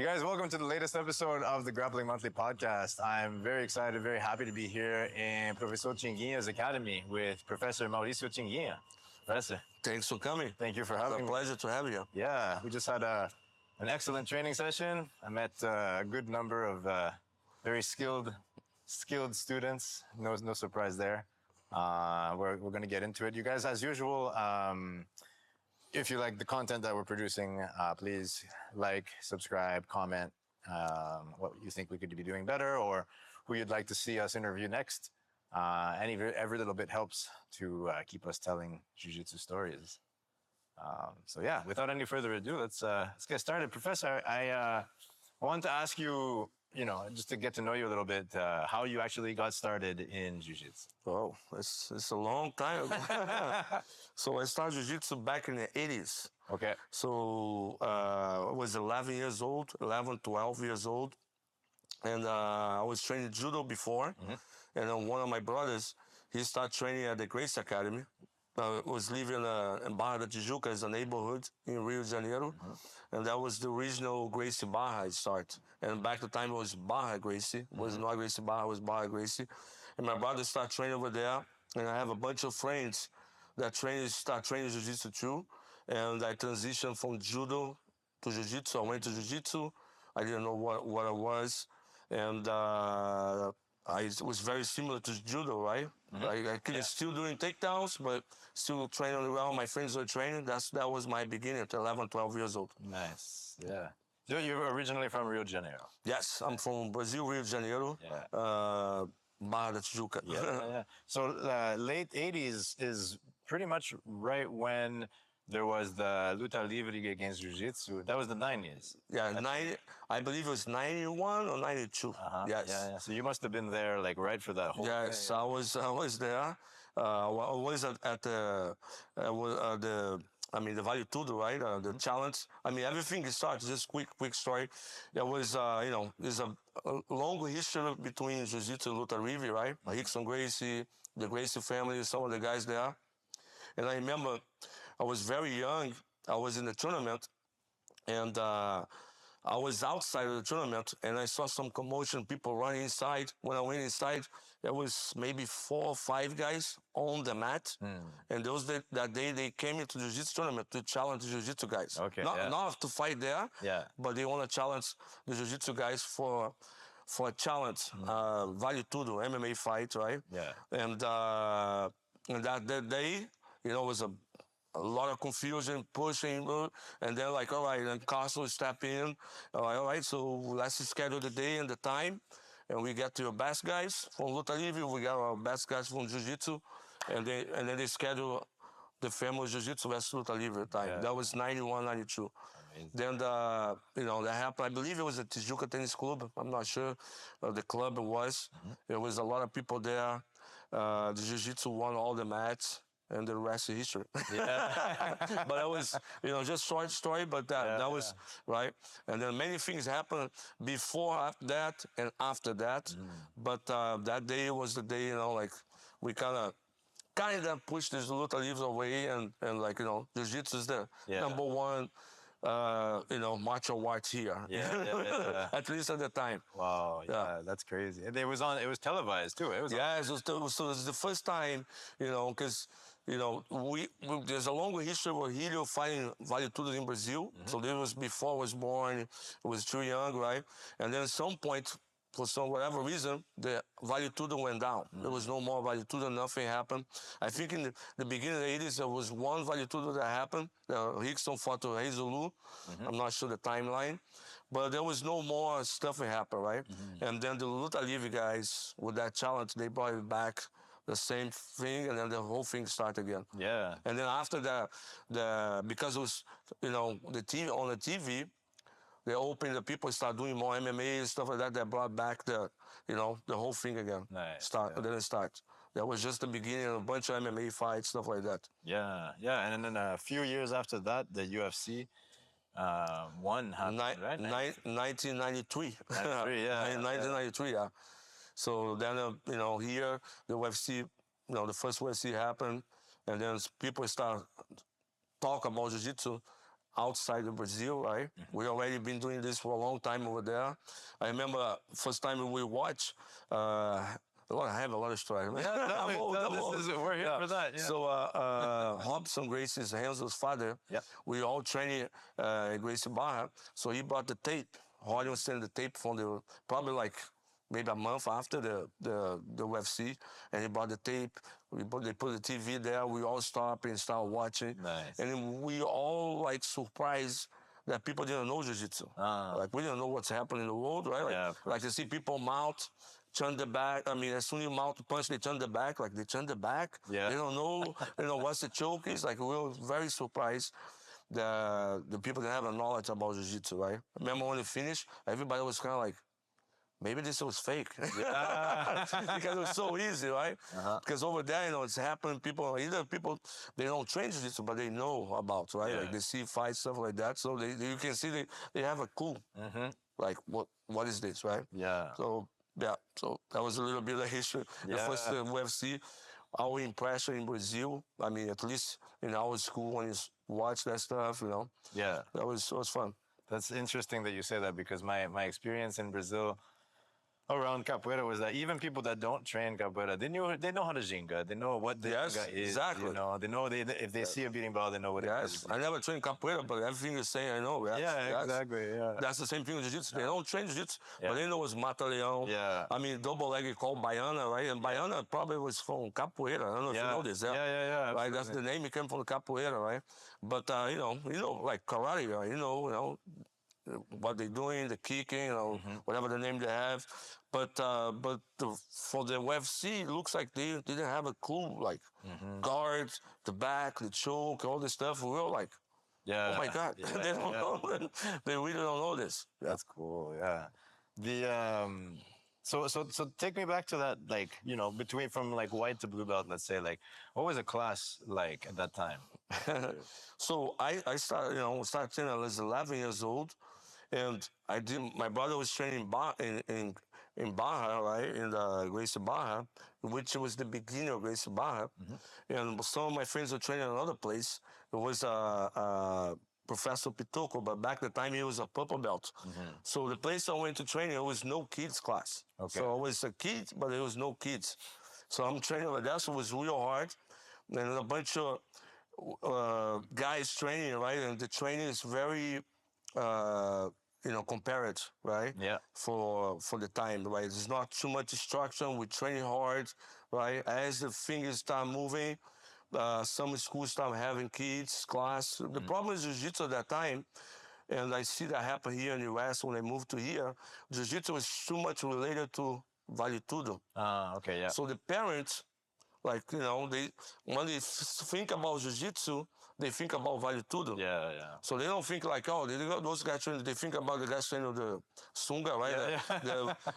You guys, welcome to the latest episode of the Grappling Monthly Podcast. I'm very excited, very happy to be here in Professor Tinguinha's Academy with Professor Mauricio Tinguinha. Professor. Thanks for coming. Thank you for having me. It's a pleasure to have you. Yeah, we just had an excellent training session. I met a good number of very skilled students. No surprise there. We're going to get into it. You guys, as usual, if you like the content that we're producing, please like, subscribe, comment what you think we could be doing better or who you'd like to see us interview next. Every little bit helps to keep us telling jiu-jitsu stories. So yeah, without any further ado, let's get started. Professor, I want to ask you, just to get to know you a little bit, how you actually got started in jiu-jitsu. Oh, it's a long time ago. So I started jiu-jitsu back in the 80s. Okay. So I was 12 years old. And I was training judo before. Mm-hmm. And then one of my brothers, he started training at the Gracie Academy. I was living in Barra da Tijuca as a neighborhood in Rio de Janeiro. Mm-hmm. And that was the original Gracie Barra I started. And back at the time it was Barra Gracie. It was not Gracie Barra, it was Barra Gracie. And my brother started training over there. And I have a bunch of friends that start training jiu-jitsu too. And I transitioned from judo to jiu-jitsu. I went to jiu-jitsu. I didn't know what it was. And it was very similar to judo, right? Mm-hmm. I still doing takedowns, but still training well. My friends were training. That was my beginning at 11, 12 years old. Nice, yeah. So you're originally from Rio de Janeiro? Yes, I'm from Brazil, Rio de Janeiro. Yeah. Barra da Tijuca. Yeah. So late 80s is pretty much right when there was the Luta Livre against Jiu-Jitsu. That was the 90s. Yeah, I believe it was 91 or 92. Uh-huh. Yes. Yeah. So you must have been there like right for that whole thing. Yes, I was there. I was at the Vale Tudo, right? The challenge. I mean, everything starts, just quick story. There was, there's a long history between Jiu-Jitsu and Luta Livre, right? Rickson Gracie, the Gracie family, some of the guys there. And I remember I was very young. I was in the tournament, and I was outside of the tournament, and I saw some commotion, people running inside. When I went inside, there was maybe 4 or 5 guys on the mat. And that day, they came into the jiu-jitsu tournament to challenge the jiu-jitsu guys. Okay, not to fight there, but they want to challenge the jiu-jitsu guys for a challenge, Vale Tudo, MMA fight, right? Yeah. And that day, it was a lot of confusion, pushing, and then like, all right, and Castle step in. All right, so let's schedule the day and the time, and we get to your best guys from Luta Livre, we got our best guys from Jiu-Jitsu, and then they schedule the famous Jiu-Jitsu versus Luta Livre time. Yeah. That was 91, 92. Amazing. Then that happened. I believe it was at Tijuca Tennis Club. I'm not sure the club it was. Mm-hmm. There was a lot of people there. The Jiu-Jitsu won all the matches. And the rest is history. Yeah. But that was, just short story, but that was, right? And then many things happened before that and after that. Mm. But that day was the day, we kind of pushed this Luta Livre away and Jiu-Jitsu is the number one, martial arts here. Yeah. At least at the time. Wow, yeah, that's crazy. And it was televised too. It was the first time, because there's a longer history of Helio fighting Vale Tudo in Brazil. Mm-hmm. So this was before I was born. It was too young, right? And then at some point, for whatever reason, the Vale Tudo went down. Mm-hmm. There was no more Vale Tudo, nothing happened. I think in the beginning of the 80s, there was one Vale Tudo that happened. Rickson fought to Rezulu. Mm-hmm. I'm not sure the timeline. But there was no more stuff that happened, right? Mm-hmm. And then the Luta Livre guys, with that challenge, they brought it back. The same thing, and then the whole thing started again. Yeah. And then after that, because it was, the TV on the TV, they opened, the people start doing more MMA and stuff like that. That brought back the whole thing again. Nice. Then it started. That was just the beginning of a bunch of MMA fights, stuff like that. Yeah. And then a few years after that, the UFC one happened, right? 1993. 1993, yeah. 1993, yeah. So then, here, the UFC, the first UFC happened, and then people start talk about Jiu-Jitsu outside of Brazil, right? We already been doing this for a long time over there. I remember first time we watched, I have a lot of stories. Yeah, we're here for that. Yeah. So Robson Gracie's Renzo's father, Yep. we all trained Gracie Barra. So he brought the tape. Rodion sent the tape from the probably like maybe a month after the UFC, and he brought the tape. They put the TV there. We all stop and start watching. Nice. And then we all like surprised that people didn't know jiu-jitsu. Like we didn't know what's happening in the world, right? Like, Yeah, like you see people mount, turn the back. I mean, as soon as you mount the punch, they turn the back. Like they turn the back. Yeah. They don't know, what's the choke is. Like we were very surprised. The people that have a knowledge about jiu-jitsu, right? I remember when it finished, everybody was kind of like, maybe this was fake. Because it was so easy, right? Because over there, it's happening. Either people, they don't train jiu-jitsu, but they know about, right? Yeah. Like they see fights, stuff like that. So you can see they have a clue. Like, what is this, right? Yeah. So that was a little bit of history. The first UFC, our impression in Brazil, I mean, at least in our school when you watch that stuff, Yeah. that was fun. That's interesting that you say that, because my experience in Brazil around capoeira was that even people that don't train capoeira, they know how to ginga. They know what the ginga is. Exactly. They know if they see a beating ball, they know what it is. I never trained capoeira, but everything you're saying, I know. Exactly. Yeah. That's the same thing with jiu-jitsu. They don't train jiu-jitsu, but they know it's mata-leão. Yeah. I mean, double leg called baiana, right? And baiana probably was from capoeira. I don't know if you know this. Yeah. Right, that's the name. It came from the capoeira, right? But like karate, right? What they're doing, the kicking, whatever the name they have. But for the UFC, it looks like they didn't have a clue, like guards, the back, the choke, all this stuff. We were like, oh my God, they don't know. They really don't know this. That's cool. Yeah. So take me back to that, like, between from like white to blue belt, let's say, like, what was a class like at that time? So I started training. I was 11 years old, and my brother was training in Barra, right, in the Gracie Barra, which was the beginning of Gracie Barra. And some of my friends were training in another place. It was Professor Pitoco, but back at the time he was a purple belt. So the place I went to train, there was no kids class. Okay. So I was a kid, but there was no kids. So I'm training over there, so it was real hard. And a bunch of guys training, right? And the training is very, compared, right? Yeah. For the time, right? There's not too much instruction. We're training hard, right? As the fingers start moving, some schools start having kids class. The problem is jiu-jitsu at that time, and I see that happen here in the US when I moved to here. Jiu-jitsu was too much related to Vale Tudo. Okay, yeah. So the parents, like, when they think about jiu-jitsu, they think about Vale Tudo. Yeah. So they don't think like, those guys training, they think about the guys training the sunga, right?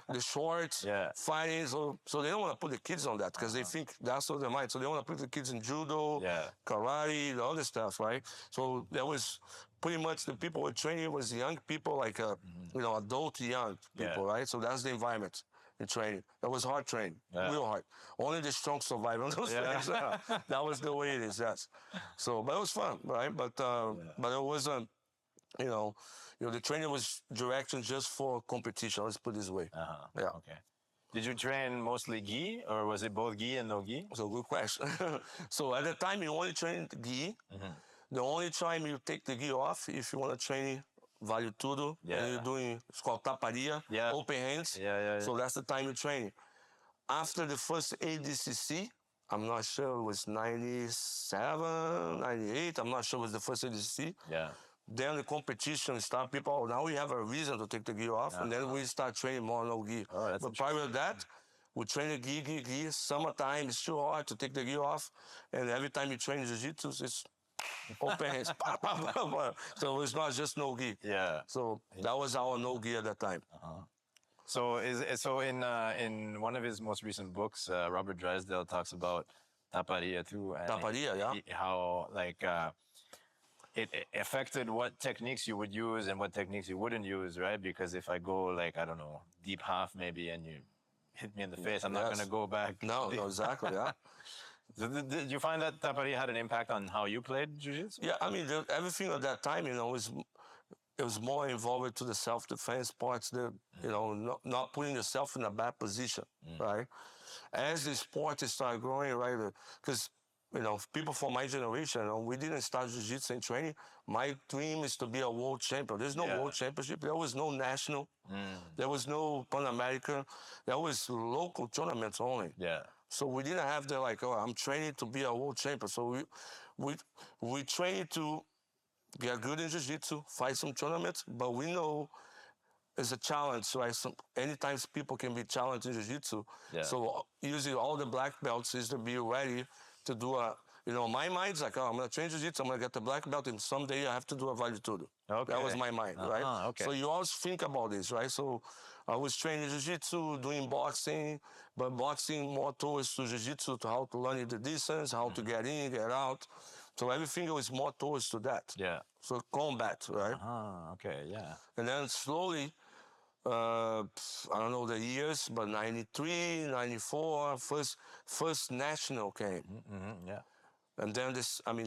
The shorts, fighting. So they don't want to put the kids on that because they think that's what they might. So they want to put the kids in judo, karate, the other stuff, right? So that was pretty much the people were training was young people, like, adult young people, right? So that's the environment. In training. That was hard training, real hard. Only the strong survive on those things. That was the way it is, yes. So, but it was fun, right? But it wasn't, the training was direction just for competition. Let's put it this way. Yeah. Okay. Did you train mostly gi, or was it both gi and no gi? So good question. So at the time, you only trained gi. The only time you take the gi off if you want to train Vale Tudo, and you're doing, it's called taparia, open hands. So that's the time you train. After the first ADCC, I'm not sure it was 97, 98, I'm not sure it was the first ADCC. Then the competition start, people, now we have a reason to take the gi off, and then we start training more no gi. But prior to that, we train the gi. Summertime, it's too hard to take the gi off, and every time you train jiu-jitsu, it's open hands. So it's not just no gi. So that was our no gi at that time. So in one of his most recent books, Robert Drysdale talks about taparia too. And Taparia, how it affected what techniques you would use and what techniques you wouldn't use, right? Because if I go like, I don't know, deep half maybe, and you hit me in the face, I'm not going to go back. No, exactly, Did you find that Tapari had an impact on how you played jiu-jitsu? Yeah, I mean, everything at that time, it was more involved to the self-defense parts, not putting yourself in a bad position, right? As the sport started growing, right, because, people from my generation, we didn't start jiu-jitsu in training. My dream is to be a world champion. There's no world championship. There was no national. There was no Pan American. There was local tournaments only. Yeah. So we didn't have the I'm training to be a world champion. So we trained to get good in jiu-jitsu, fight some tournaments, but we know it's a challenge, right? Anytime people can be challenged in jiu-jitsu. Yeah. So usually all the black belts is to be ready to do my mind's like, I'm going to train jiu-jitsu, I'm going to get the black belt, and someday I have to do a Vale Tudo. Okay. That was my mind, right? Okay. So you always think about this, right? So I was training jiu-jitsu, doing boxing, but boxing more towards to jiu-jitsu, to how to learn the distance, how to get in, get out. So everything was more towards to that. Yeah. So combat, right? Okay, yeah. And then slowly, I don't know the years, but 93, 94, first national came. Yeah. And then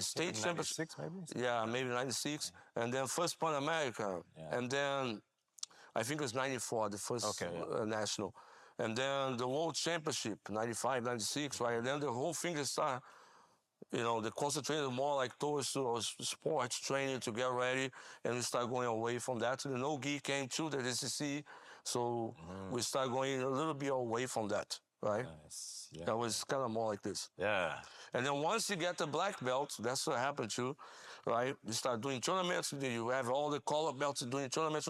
state championship. 96 maybe? Yeah, maybe 96. And then first Pan America. Yeah. And then I think it was 94, the first national. And then the World Championship, 95, 96, right? And then the whole thing started, they concentrated more like towards sports training to get ready, and we start going away from that. So the no-gi came to the DCC, so we start going a little bit away from that, right? Nice. Yeah. That was kind of more like this. Yeah. And then once you get the black belt, that's what happened to, right? You start doing tournaments, you have all the color belts doing tournaments,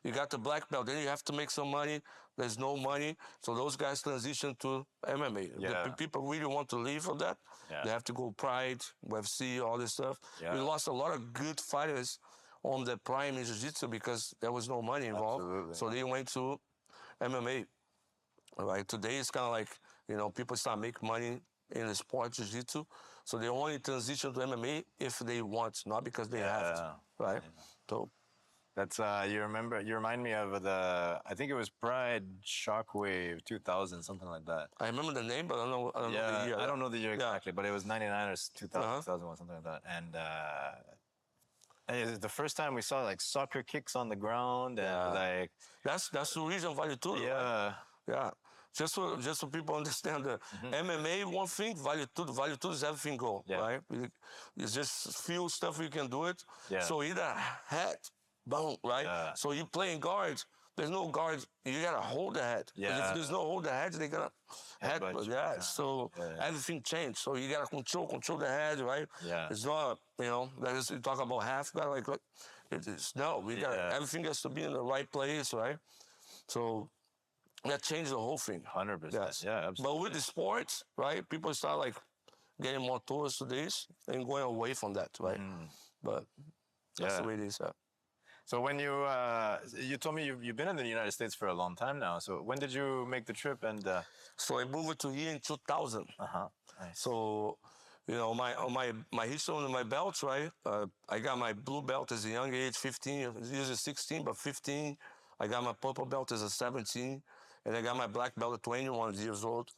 you got the black belt, then you have to make some money. There's no money, so those guys transition to MMA. Yeah. The people really want to leave from that. Yeah. They have to go Pride, UFC, all this stuff. Yeah. We lost a lot of good fighters on the prime in Jiu-Jitsu because there was no money involved. Absolutely. So they went to MMA. Right? Today it's kind of like, people start making money in the sport Jiu-Jitsu. So they only transition to MMA if they want, not because they have to. Right? Yeah. So that's you remind me of I think it was Pride Shockwave 2000, something like that. I remember the name, but I don't know the year. I don't know the year exactly, but it was 99 or 2000, 2001, something like that. And it was the first time we saw like soccer kicks on the ground, and that's the reason why you do it. Yeah. Right? Yeah. Just so people understand the MMA, one thing, Vale Tudo is everything go, right? It's just few stuff you can do it. Yeah. So either head, boom, right? Yeah. So you playing guards, there's no guards, you gotta hold the head. Yeah. If there's no hold the head, they gotta head, so everything changed. So you gotta control the head, right? Yeah. It's not, that is, you talk about half, you gotta we got everything has to be in the right place, right? So that changed the whole thing. 100%. Yes. Yeah, absolutely. But with the sports, right, people start getting more towards to this and going away from that, right? But that's the way it is. So when you told me you've been in the United States for a long time now. So when did you make the trip? And so I moved to here in 2000. Nice. So my history on my belts, right? I got my blue belt as a young age, 15, usually 16, but 15. I got my purple belt as a 17. And I got my black belt at 21 years old.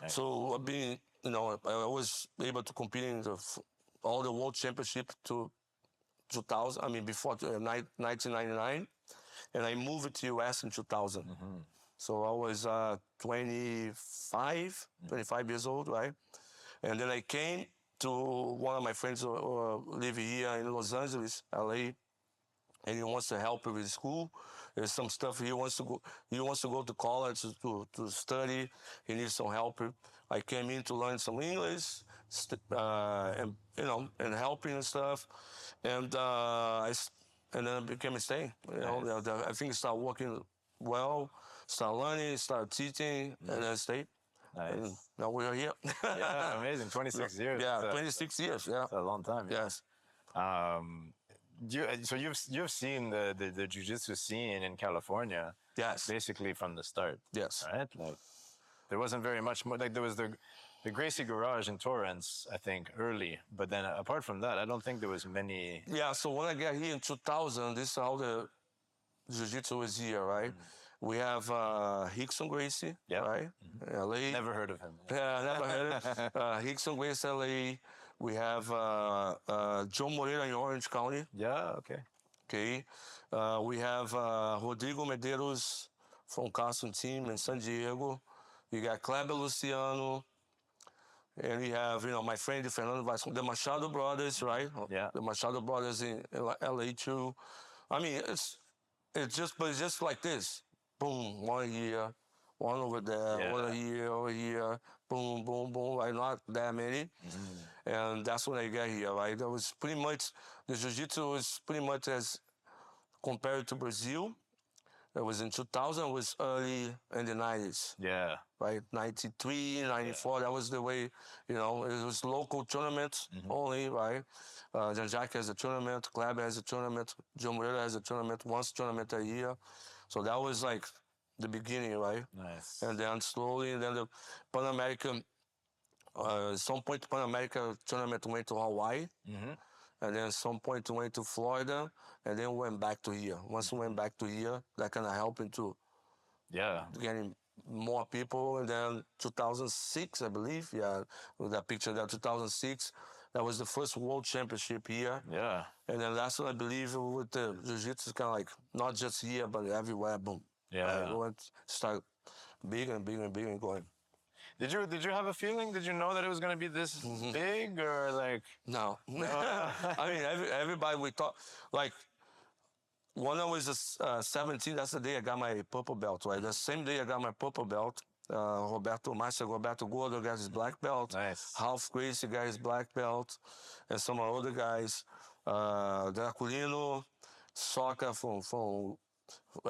Nice. So I've been, I was able to compete in all the world championship to 2000. Before 1999, and I moved to US in 2000. So I was 25 years old, right? And then I came to one of my friends who live here in Los Angeles, LA, and he wants to help with school. There's some stuff he wants to go to college to study. He needs some help. I came in to learn some English, and helping and stuff, and then I became a stay. I think I started working well, started learning, started teaching, and then stayed. Nice. And now we are here. Yeah, amazing. 26 years. Yeah, 26 years. Yeah, that's a long time. Yes. So you've seen the jiu-jitsu scene in California, basically from the start. Yes. Right? There wasn't very much more. There was the Gracie Garage in Torrance, I think, early. But then apart from that, I don't think there was many. Yeah. So when I got here in 2000, this is how the jiu-jitsu was here, right? We have Rickson Gracie, right? LA. Never heard of him. Yeah, never heard of Rickson Gracie, LA. We have Joe Moreira in Orange County. Yeah, okay. Okay. We have Rodrigo Medeiros from Carson Team in San Diego. You got Kleber Luciano. And we have, my friend Fernando Vasco, the Machado brothers, right? Yeah. The Machado brothers in LA too. I mean, it's just like this. Boom, 1 year, one over there, 1 year over here, boom, boom, boom, right? Not that many. And that's when I got here, right? That was pretty much, the Jiu-Jitsu was pretty much as compared to Brazil. It was in 2000, it was early in the 90s. Yeah. Right, 93, 94, that was the way, it was local tournaments only, right? Jean-Jacques has a tournament, Kleber has a tournament, Joe Moreira has a tournament, once tournament a year. So that was like the beginning, right? Nice. And then slowly, and then the Pan American, at some point the Pan American tournament went to Hawaii. And then at some point we went to Florida, and then we went back to here. Once we went back to here, that kind of helped into getting more people. And then 2006, I believe, with that picture there, 2006, that was the first World Championship here. Yeah. And then that's what I believe with the Jiu-Jitsu, kind of like, not just here, but everywhere, boom. Yeah. It went, start bigger and bigger and bigger and going. Did you have a feeling? Did you know that it was going to be this big, or like? No. I mean, everybody we thought, like, when I was 17, that's the day I got my purple belt, right? The same day I got my purple belt, Roberto Gordo got his black belt. Nice. Ralph Gracie got his black belt, and some other guys. Draculino, Soccer from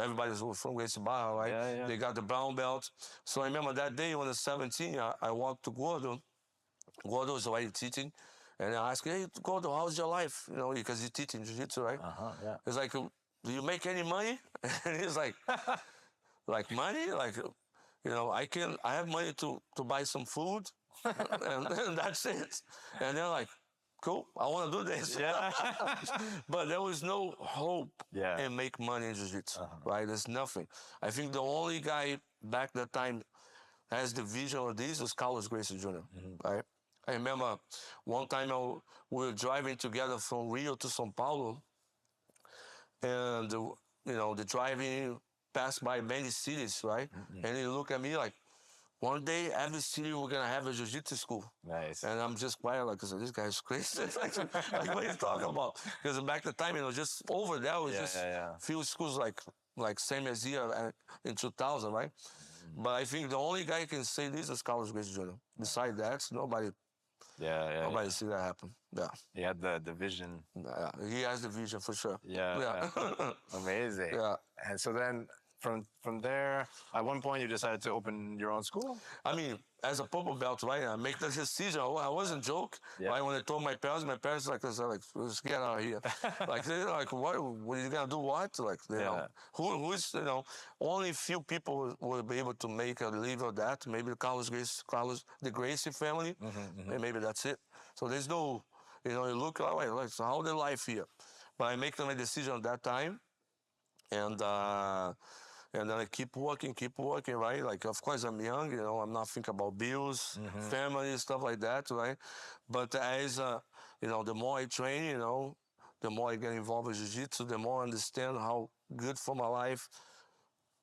everybody's from Gracie Barra, right? Yeah. They got the brown belt. So I remember that day when I was 17, I walked to Gordo. Gordo was already teaching. And I asked, hey, Gordo, how's your life? Because he's teaching Jiu-Jitsu, right? Yeah. He's like, do you make any money? And he's like, like money? Like, I have money to buy some food. and that's it. And they're like, cool, I want to do this. Yeah. But there was no hope in make money in Jiu-Jitsu, right? There's nothing. I think the only guy back that time has the vision of this was Carlos Gracie Jr., right? I remember one time we were driving together from Rio to São Paulo, and the driving passed by many cities, right? And he looked at me like, one day, every city we're gonna have a jiu-jitsu school. Nice. And I'm just quiet, like, this guy's crazy. like, what are you talking about? Because back the time, just over there was just few schools like same as here in 2000, right? But I think the only guy who can say this is Carlos Gracie Jr. Besides that, nobody see that happen. Yeah. He had the vision. Yeah, he has the vision for sure. Yeah. Amazing. Yeah. And so then from there, at one point you decided to open your own school? I mean, as a purple belt, right? I make the decision. I wasn't joke. Right? When I told my parents let's get out of here. They're like, what are you gonna do? What? Like, who's only few people will be able to make a living of that. Maybe the Gracie family, and maybe that's it. So there's no, you look like so how the life here. But I make my decision at that time, and then I keep working, right? Like, of course, I'm young, I'm not thinking about bills, family, stuff like that, right? But as, the more I train, the more I get involved with Jiu-Jitsu, the more I understand how good for my life.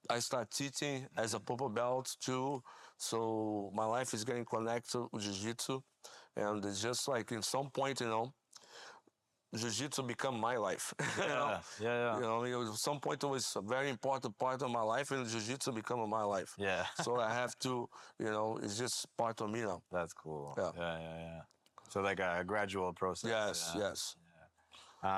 I start teaching as a purple belt, too. So my life is getting connected with Jiu-Jitsu. And it's just like, in some point, Jiu-Jitsu become my life. At some point it was a very important part of my life, and Jiu-Jitsu become my life. Yeah. So I have to, it's just part of me now. That's cool. Yeah. So like a gradual process. Yes.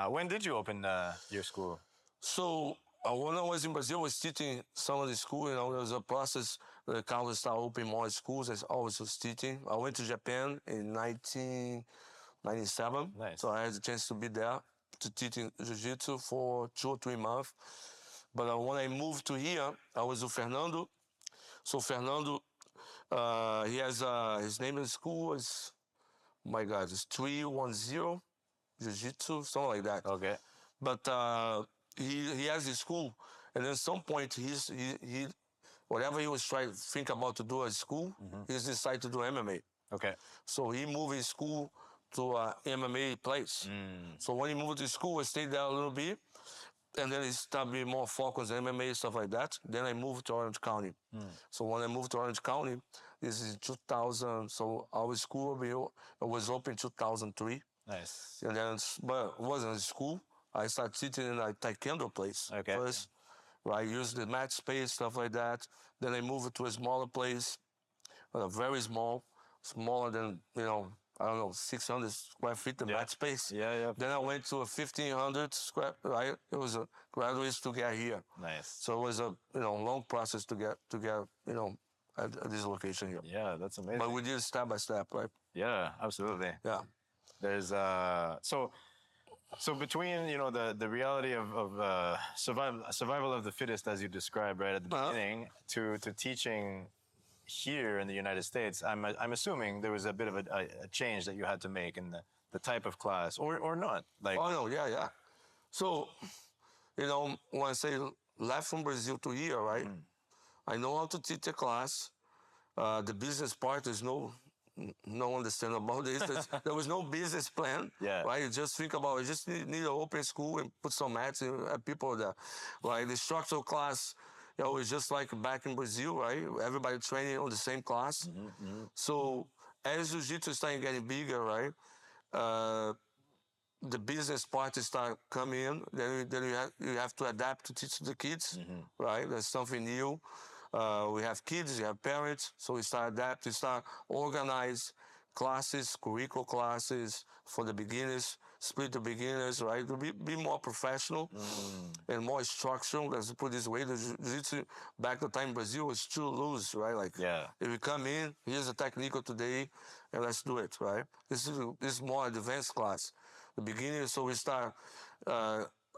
When did you open your school? So when I was in Brazil, I was teaching some of the school. There was a process that Carlos started opening more schools. I always was teaching. I went to Japan in 1997. Nice. So I had the chance to be there to teach Jiu-Jitsu for 2 or 3 months. But when I moved to here, I was with Fernando. So Fernando, he has his name in the school is, it's 310 Jiu-Jitsu, something like that. Okay. But he has his school And then at some point, he whatever he was trying to think about to do at school, he decided to do MMA. Okay. So he moved his school to a MMA place. So when he moved to school, I stayed there a little bit, and then he started being more focused on MMA, stuff like that. Then I moved to Orange County. So when I moved to Orange County, this is 2000. So our school was open 2003. Nice. And then, but it wasn't a school. I started teaching in a taekwondo place first. Right, used the mat space, stuff like that. Then I moved to a smaller place, very small, smaller than, I don't know, 600 square feet of mat space. Yeah. Then I went to a 1,500 square, right? It was a graduate to get here. Nice. So it was a, long process to get, at this location here. Yeah, that's amazing. But we did it step by step, right? Yeah, absolutely. Yeah. There's so between the reality of survival of the fittest, as you described right at the beginning, to teaching here in the United States, I'm assuming there was a bit of a change that you had to make in the type of class, or not. Like, oh no, yeah. So, when I say left from Brazil to here, right? I know how to teach a class. The business part is no understand about this. There was no business plan, right? You just think about it. You just need an open school and put some mats and have people there. Right? The structural class, it's just like back in Brazil, right? Everybody training on the same class. So as Jiu-Jitsu starting getting bigger, right? The business part start coming in. Then you have to adapt to teach the kids, right? That's something new. We have kids, we have parents, so we start adapt, we start organize classes, curricular classes for the beginners, split the beginners, right? To be more professional and more structural. Let's put it this way, the Jiu-Jitsu back the time in Brazil was too loose, right? Like, if you come in, here's a technique of today, and let's do it, right? This is more advanced class. The beginners, so we start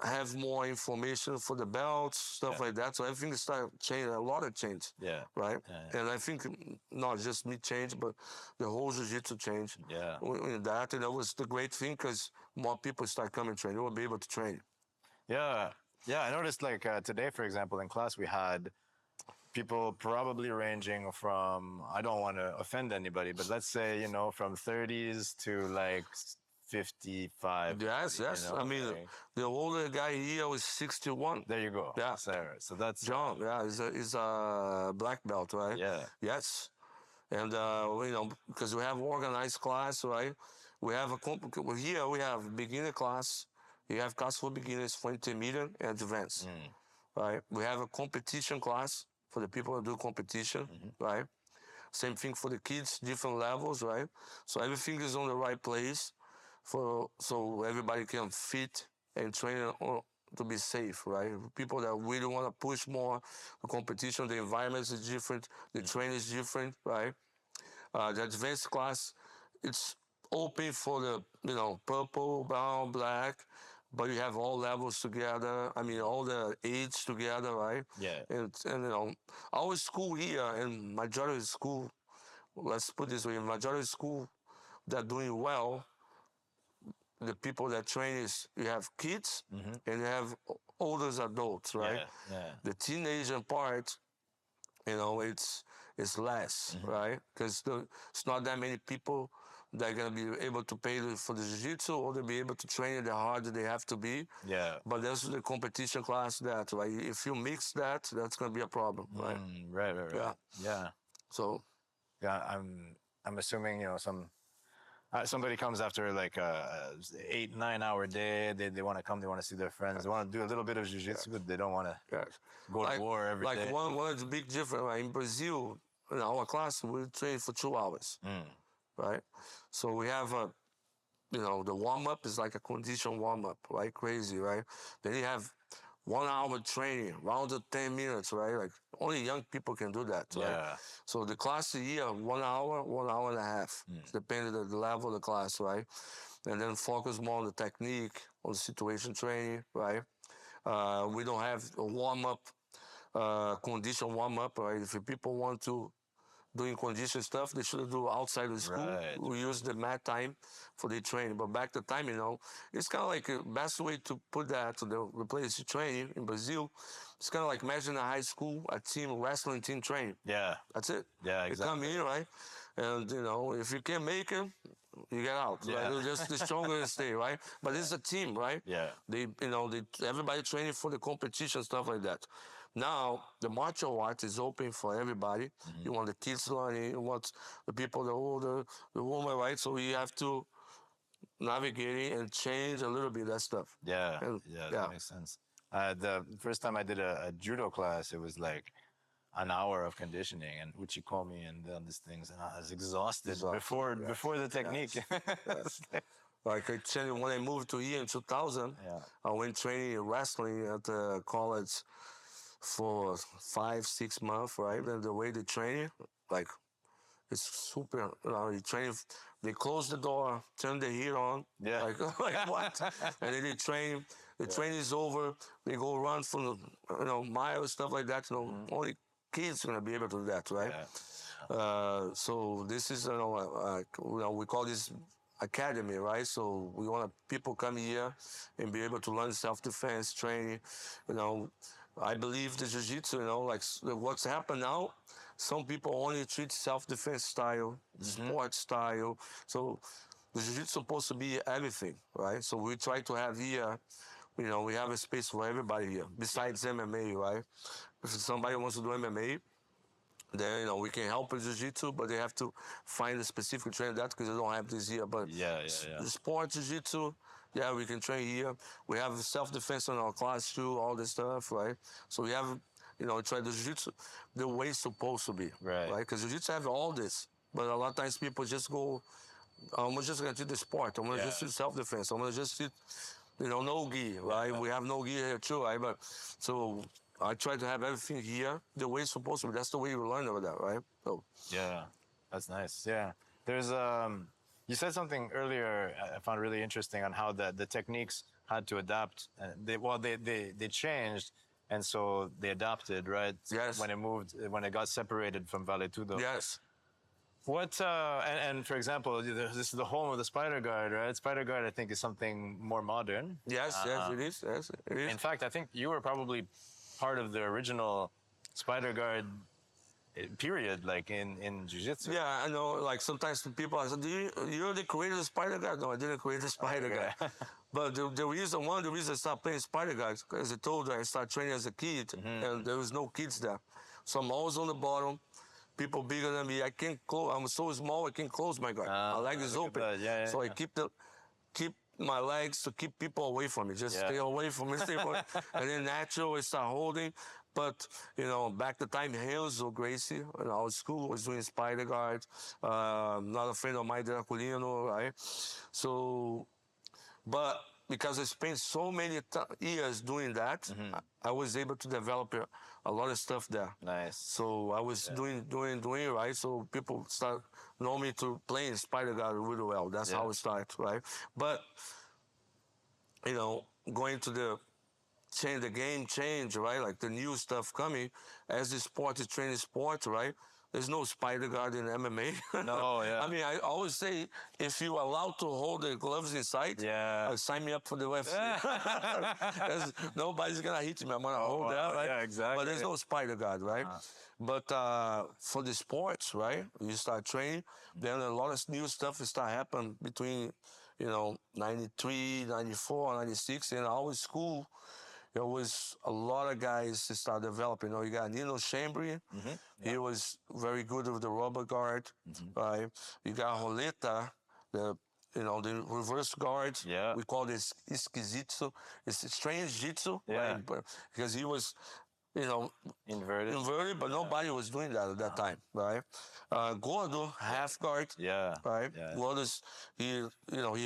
have more information for the belts, stuff like that. So everything started changing, a lot of change. Right? And I think not just me change, but the whole Jiu-Jitsu changed. In that, and that was the great thing because more people start coming to train. They will be able to train. Yeah, I noticed like today, for example, in class we had people probably ranging from, I don't want to offend anybody, but let's say, from 30s to like 55. Yes. I mean, the older guy here was 61. There you go. Yeah. So that's John. He's a black belt, right? Yeah. Yes. And because we have organized class, right? We have here we have beginner class. You have class for beginners, for intermediate and advanced, right? We have a competition class for the people who do competition, right? Same thing for the kids, different levels, right? So everything is on the right place. So everybody can fit and train to be safe, right? People that really want to push more the competition, the environment is different, the training is different, right? The advanced class, it's open for the purple, brown, black, but you have all levels together. I mean, all the age together, right? Yeah. And our school here and majority of school, let's put it this way, majority of school that doing well. The people that train is you have kids and you have older adults, right? Yeah. The teenager part, it's less, right? Because it's not that many people that are gonna be able to pay for the jiu-jitsu or they'll be able to train the harder they have to be. Yeah. But there's the competition class that, right? If you mix that, that's gonna be a problem, right? Right. Yeah. So. Yeah, I'm assuming somebody comes after like a 8-9 hour day. They want to come. They want to see their friends. They want to do a little bit of jiu-jitsu, but they don't want to go to war every day. One of the big difference, right? In Brazil, in our class, we train for 2 hours, right? So we have the warm up is like a condition warm up, right? Crazy, right? Then you have 1 hour training, round of 10 minutes, right? Like only young people can do that, right? Yeah. So the class here, 1 hour, 1 hour and a half, depending on the level of the class, right? And then focus more on the technique, on the situation training, right? We don't have a warm-up, condition warm-up, right? If people want to doing condition stuff, they should do outside of school. Right. We use the mat time for the training. But back the time, it's kind of like the best way to put that to replace the training in Brazil. It's kind of like imagine a high school, a team, wrestling team training. Yeah. That's it. Yeah, exactly. You come in, right? And, if you can't make it, you get out. Yeah. Right? Just the stronger stay, right? But it's a team, right? Yeah. Everybody training for the competition, stuff like that. Now, the martial arts is open for everybody. Mm-hmm. You want the kids learning, you want the people, the older, the woman, right? So you have to navigate and change a little bit that stuff. Yeah. And, That makes sense. The first time I did a judo class, it was like an hour of conditioning and Uchi called me and done these things, and I was exhausted before the technique. Yes. Like I tell you, when I moved to here in 2000, I went training wrestling at the college for 5-6 months, right? And the way they train, like, it's super. You train, they close the door, turn the heat on. Yeah. Like what? And then they train. The training is over. They go run for miles, stuff like that. Only kids are gonna be able to do that, right? Yeah. So this is we call this academy, right? So we want people come here and be able to learn self-defense training. I believe the jiu-jitsu, like what's happened now, some people only treat self-defense style, sport style. So the jiu-jitsu is supposed to be everything, right? So we try to have here, we have a space for everybody here, besides MMA, right? If somebody wants to do MMA, then, we can help with jiu-jitsu, but they have to find a specific trainer that because they don't have this here. But the sport jiu-jitsu, we can train here. We have self-defense in our class too, all this stuff, right? So we have, try the jiu-jitsu the way it's supposed to be, right? Because jiu-jitsu have all this, but a lot of times people just go, I'm just going to do the sport. I'm going to just do self-defense. I'm going to just do, no gi, right? We have no gi here too, right? But so I try to have everything here the way it's supposed to be. That's the way you learn over that, right? So yeah, that's nice. Yeah, there's you said something earlier I found really interesting on how the techniques had to adapt. They changed, and so they adapted, right? Yes. When it got separated from Vale Tudo. Yes. What and for example, this is the home of the spider guard, right? Spider guard, I think, is something more modern. Yes, it is. Yes, it is. In fact, I think you were probably part of the original spider guard period, like in jiu-jitsu. Yeah, I know. Like sometimes people ask, you the creator of spider guard? No, I didn't create the spider guard. But the reason I started playing spider guard, as I told you, I started training as a kid, and there was no kids there, so I'm always on the bottom. People bigger than me, I can't close. I'm so small, I can't close my guard. My leg is open, so I keep my legs to keep people away from me. Just stay away from me, and then natural, I start holding. But, back the time, Renzo Gracie, in our school, was doing spider guard. Another friend of mine, Draculino, right? So, but because I spent so many years doing that, I was able to develop a lot of stuff there. Nice. So I was doing right. So people start know me to playing spider guard really well. That's how it started, right? But going to the game change, right? Like the new stuff coming as the sport is training sport, right? There's no spider guard in MMA. No, yeah. I mean, I always say, if you're allowed to hold the gloves inside, sign me up for the UFC. Nobody's going to hit me. I'm going to hold that, right? Yeah, exactly. But there's no spider guard, right? But for the sports, right, you start training, then a lot of new stuff will start happening between, 93, 94, 96. In our school, there was a lot of guys that started developing. You got Nino Chambry. He was very good with the rubber guard. Right? You got Roleta, the reverse guard. Yeah. We call this esquisito. It's a strange jitsu. Right? Because he was, inverted, but nobody was doing that at that time, right? Gordo, half guard. Right? Yeah. Gordo's, he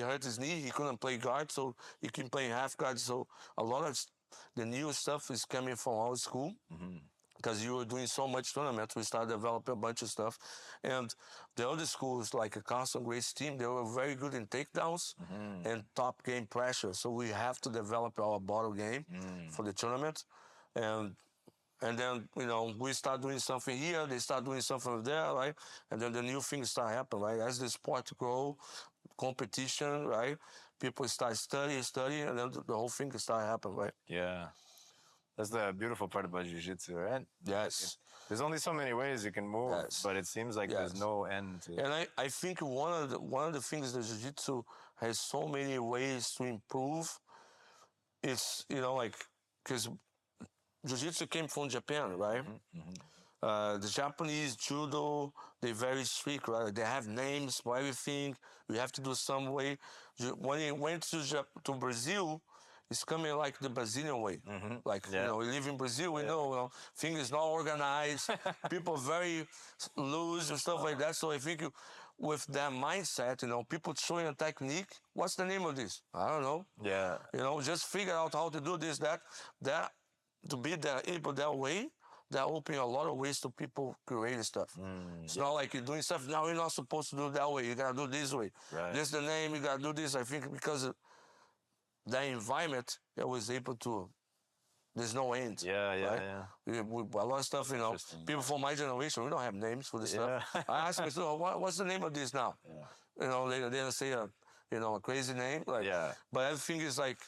hurt his knee. He couldn't play guard, so he can play half guard. So a lot of the new stuff is coming from our school because you were doing so much tournament. We started developing a bunch of stuff. And the other schools, like a Carson Grace team, they were very good in takedowns and top game pressure. So we have to develop our bottle game for the tournament. And And then, we start doing something here, they start doing something there, right? And then the new things start happening, right? As the sport grow, competition, right? People start studying, and then the whole thing start happening, right? Yeah. That's the beautiful part about jiu-jitsu, right? Yes. There's only so many ways you can move, Yes. but it seems like there's no end to it. And I think one of the things that jiu-jitsu has so many ways to improve. It's, because jiu-jitsu came from Japan, right? The Japanese judo, they're very strict, right? They have names for everything. You have to do some way. When you went to Brazil, it's coming like the Brazilian way. Like, we live in Brazil, we know, things is not organized. People very loose and stuff like that. So I think with that mindset, people showing a technique, what's the name of this? I don't know. Yeah. Just figure out how to do this, that, to be able that way. That open a lot of ways to people creating stuff. It's not like you're doing stuff, now you're not supposed to do it that way. You gotta do this way. Right. This is the name, you gotta do this. I think because of that environment, I was able to, there's no end. Yeah. A lot of stuff, people from my generation, we don't have names for this stuff. I ask myself, what's the name of this now? Yeah. They don't say a crazy name. But everything is like,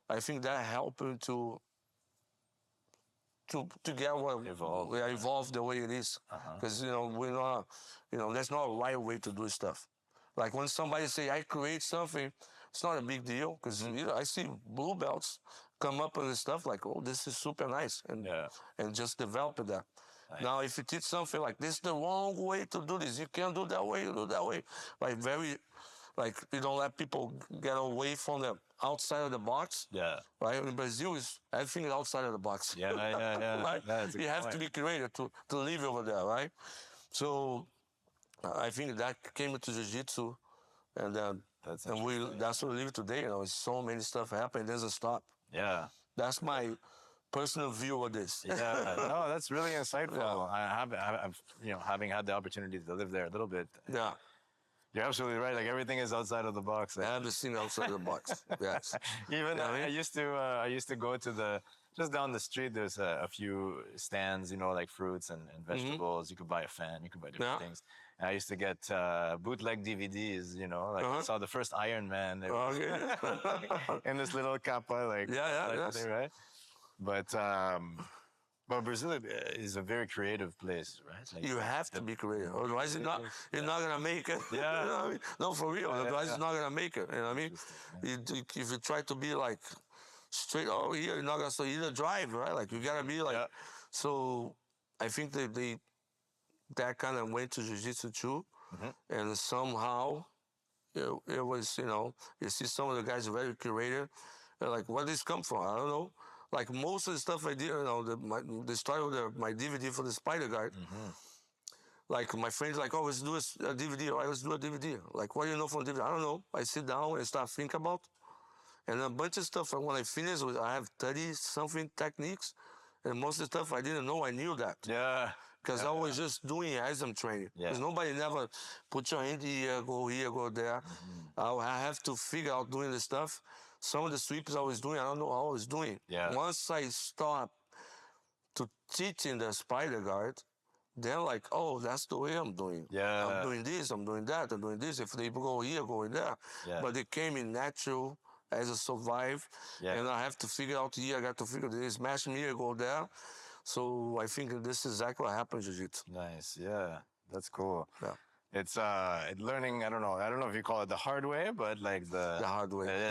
I think that helping to get what evolve the way it is, because we're not, that's not a right way to do stuff. Like when somebody say I create something, it's not a big deal, because I see blue belts come up with stuff like, oh, this is super nice, and just develop that. Nice. Now, if you teach something like this, is the wrong way to do this. You can't do that way. You do that way. Like you don't let people get away from the outside of the box. Yeah. Right? In Brazil, everything is outside of the box. Yeah. Like, you have to be creative to live over there, right? So I think that came into jiu-jitsu, and that's what we live today. It's so many stuff happening. There's a stop. Yeah. That's my personal view of this. Yeah. No, that's really insightful. Yeah. I've having had the opportunity to live there a little bit. Yeah. You're absolutely right. Like everything is outside of the box. I haven't seen outside of the box. Yes. Even I used to go to just down the street. There's a few stands, like fruits and vegetables. You could buy a fan. You could buy different things. And I used to get bootleg DVDs. I saw the first Iron Man in this little kappa, right? But Brazil is a very creative place, right? Like, you have to be creative, otherwise you're not gonna make it. Yeah. You know what I mean? No, for real. Otherwise you're not gonna make it. You know what I mean? If you try to be like straight over here, you're not gonna. So you either drive, right? Like you gotta be like. Yeah. So I think that kind of went to jiu-jitsu too, and somehow it was you see some of the guys are very creative. They're like, where did this come from? I don't know. Like most of the stuff I did, the start with my DVD for the Spider Guard. Like my friends, like, oh, let's do a DVD. Or let's do a DVD. Like, what do you know from DVD? I don't know. I sit down and start thinking about, and a bunch of stuff. And when I finish, I have 30-something techniques, and most of the stuff I didn't know, I knew that. Yeah. Because I was just doing it as I'm training. Because nobody never put your hand here, go there. I have to figure out doing the stuff. Some of the sweeps I was doing, I don't know how I was doing. Yeah. Once I stopped to teaching the Spider Guard, then like, oh, that's the way I'm doing. Yeah. I'm doing this, I'm doing that, I'm doing this. If they go here, go in there. Yeah. But it came in natural as I survive. Yeah. And I have to figure out here, I got to figure this, smash me here, go there. So I think this is exactly what happens in Jiu-Jitsu. Nice, yeah. That's cool. Yeah. It's learning, I don't know if you call it the hard way, but like the hard way.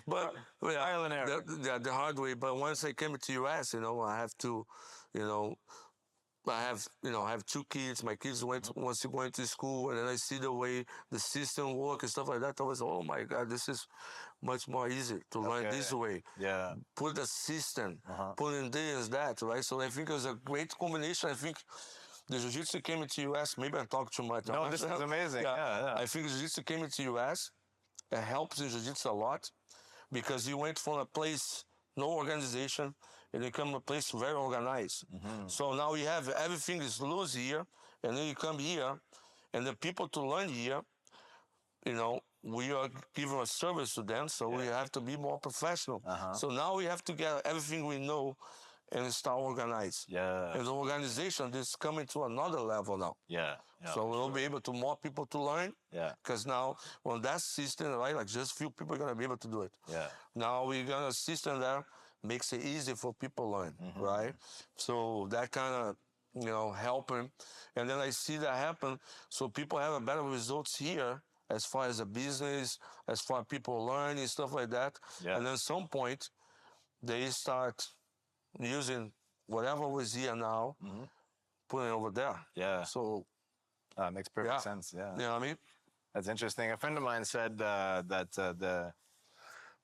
But trial and error. The hard way. But once I came to US, I have to, I have 2 kids. My kids once you go into school, and then I see the way the system works and stuff like that. I was, oh my God, this is much more easy to learn this way. Yeah. Put the system, put in this, that, right? So I think it was a great combination. I think the Jiu-Jitsu came into U.S. Maybe I talk too much. No, this is amazing. Yeah. I think Jiu-Jitsu came into U.S. It helps in Jiu-Jitsu a lot, because you went from a place, no organization, and you come to a place very organized. So now you have everything is loose here, and then you come here, and the people to learn here, we are giving a service to them, so we have to be more professional. So now we have to get everything we know and start organize. Yeah. And the organization is coming to another level now. Yeah. So we'll be able to more people to learn. Yeah. Because now on that system, right, like just few people are gonna be able to do it. Yeah. Now we're gonna system that makes it easy for people to learn, right? So that kind of helping, and then I see that happen. So people have a better results here as far as a business, as far as people learning stuff like that. Yeah. And then some point they start using whatever was here now, putting it over there. Yeah. So makes perfect sense. Yeah. You know what I mean? That's interesting. A friend of mine said that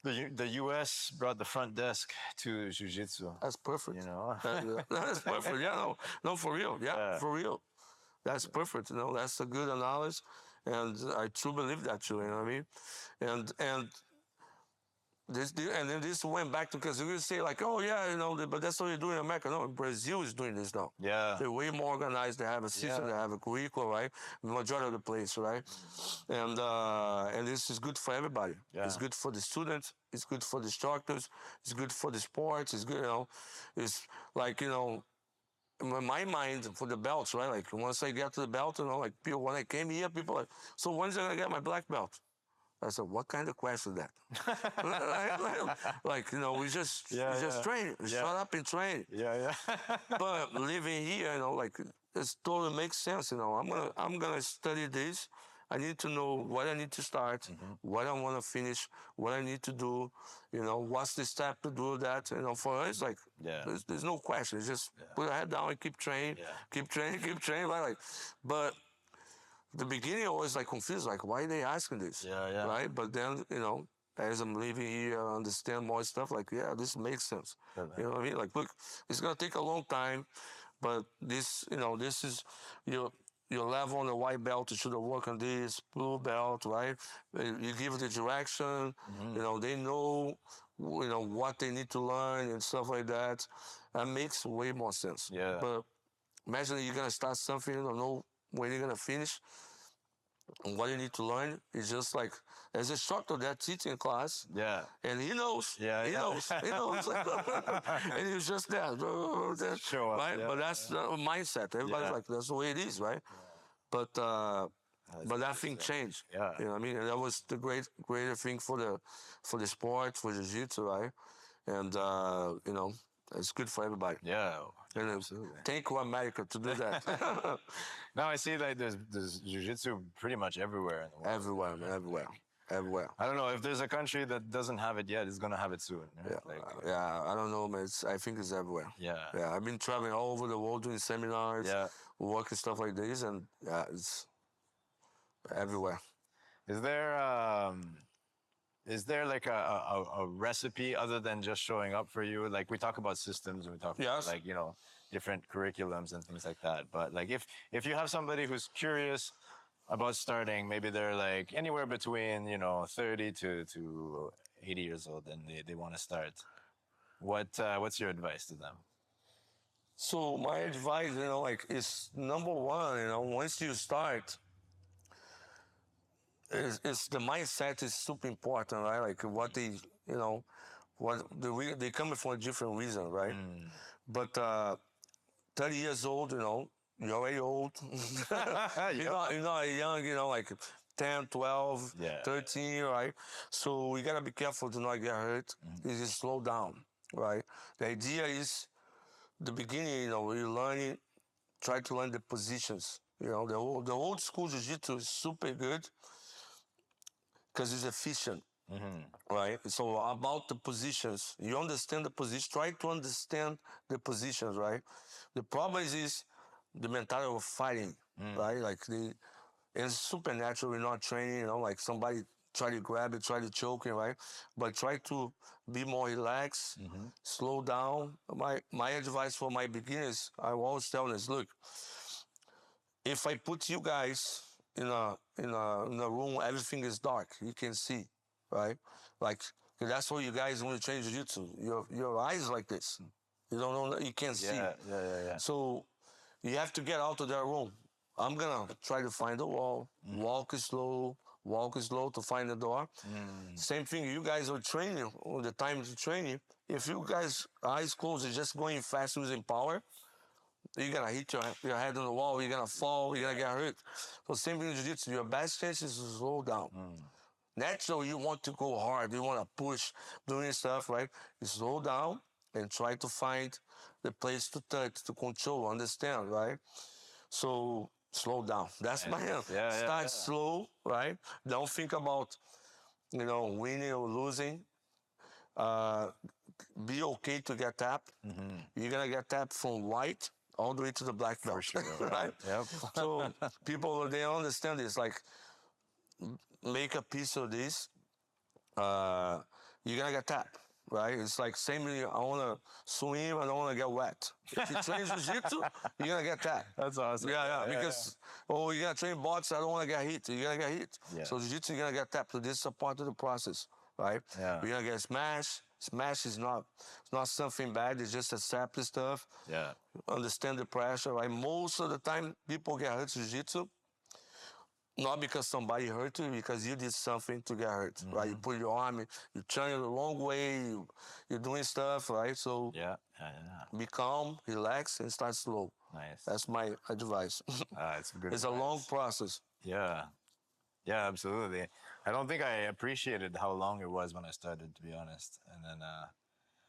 the U.S. brought the front desk to jiu-jitsu. That's perfect. You know, That's perfect. Yeah, no, for real. Yeah, for real. That's perfect. That's a good analysis, and I truly believe that too. You know what I mean? And then this went back to, because you say like, oh yeah, but that's what you do in America. No, Brazil is doing this now. Yeah. They're way more organized. They have a system. They have a curriculum, right? The majority of the place, right? And this is good for everybody. Yeah. It's good for the students. It's good for the instructors. It's good for the sports. It's good, It's like, in my mind, for the belts, right? Like once I get to the belt, like people, when I came here, people like, so when's I gonna get my black belt? I said, what kind of question is that? We just train. Shut up and train. Yeah. But living here, it totally makes sense. I'm gonna study this. I need to know what I need to start, what I want to finish, what I need to do. What's the step to do that? For us, like, there's no question. It's just put your head down and keep training, keep training. Right? But the beginning, I was like confused, like why are they asking this? Yeah. Right? But then, as I'm living here, I understand more stuff. Like, this makes sense. You know what I mean? Like, look, it's gonna take a long time, but this is your level on the white belt. You should have worked on this blue belt, right? You give it the direction. They know, what they need to learn and stuff like that. That makes way more sense. Yeah. But imagine you're gonna start something, you don't know when you're gonna finish. And what you need to learn is just like, there's a instructor that teaching class. Yeah. And he knows. Yeah. He knows. And he's just there. Show up. Right? Yeah. But that's the mindset. Everybody's like, that's the way it is, right? But that thing changed. Yeah. You know what I mean? And that was the greater thing for the sport, for jiu-jitsu, right? And it's good for everybody. Yeah. And Absolutely. Thank you, America, to do that. Now I see that there's jiu-jitsu pretty much everywhere in the world. Everywhere, man, everywhere. I don't know if there's a country that doesn't have it yet, it's gonna have it soon. Right? Yeah, I don't know, man. I think it's everywhere. Yeah. I've been traveling all over the world doing seminars, working stuff like this, and it's everywhere. Is there like a recipe other than just showing up for you? Like we talk about systems and we talk about like, different curriculums and things like that. But like if you have somebody who's curious about starting, maybe they're like anywhere between, 30 to 80 years old and they want to start. What's your advice to them? So my advice, is number one, once you start, it's the mindset is super important, right? Like what they, they come for a different reason, right? But 30 years old, you're already old. You're not young, like 10, 12, 13, right? So we gotta be careful to not get hurt. You just slow down, right? The idea is the beginning, you're learning, try to learn the positions. The old school jiu-jitsu is super good because it's efficient, right? So about the positions, you understand the position, try to understand the positions, right? The problem is the mentality of fighting, right? Like it's supernatural, we're not training, like somebody try to grab it, try to choke it, right? But try to be more relaxed, slow down. My advice for my beginners, I always tell them is, look, if I put you guys in a room, everything is dark, you can see, right? Like that's what you guys want to train jiu-jitsu. Your eyes like this, you don't know, you can't see. Yeah. So you have to get out of that room. I'm gonna try to find a wall, walk slow, walk slow to find the door. Same thing, you guys are training, all the time to training. If you guys eyes closed and just going fast using power, you're gonna hit your head on the wall, you're gonna fall, you're gonna get hurt. So same thing in jiu-jitsu, your best chance is to slow down. Naturally, you want to go hard, you want to push, doing stuff, right? You slow down and try to find the place to touch, to control, understand, right? So slow down. That's my start slow, right? Don't think about, winning or losing. Be okay to get tapped. You're gonna get tapped from white all the way to the black belt, For sure. right? Yep. So people, they understand this. Like, make a piece of this. You're gonna get tapped, right? It's like same. I wanna swim. I don't wanna get wet. If you train jiu-jitsu, you're gonna get tapped. That's awesome. Yeah. Because you're gonna train box. I don't wanna get hit. You're gonna get hit. Yeah. So jiu-jitsu, you're gonna get tapped. So this is a part of the process, right? Yeah. You're gonna get smashed. Smash is not something bad. It's just accept the stuff. Yeah. Understand the pressure, right? Most of the time, people get hurt jiu-jitsu. Not because somebody hurt you, because you did something to get hurt, right? You put your arm, you turn it the wrong way, you're doing stuff, right? So be calm, relax, and start slow. Nice. That's my advice. It's a good It's a long process. Yeah. Yeah, absolutely. I don't think I appreciated how long it was when I started, to be honest. And then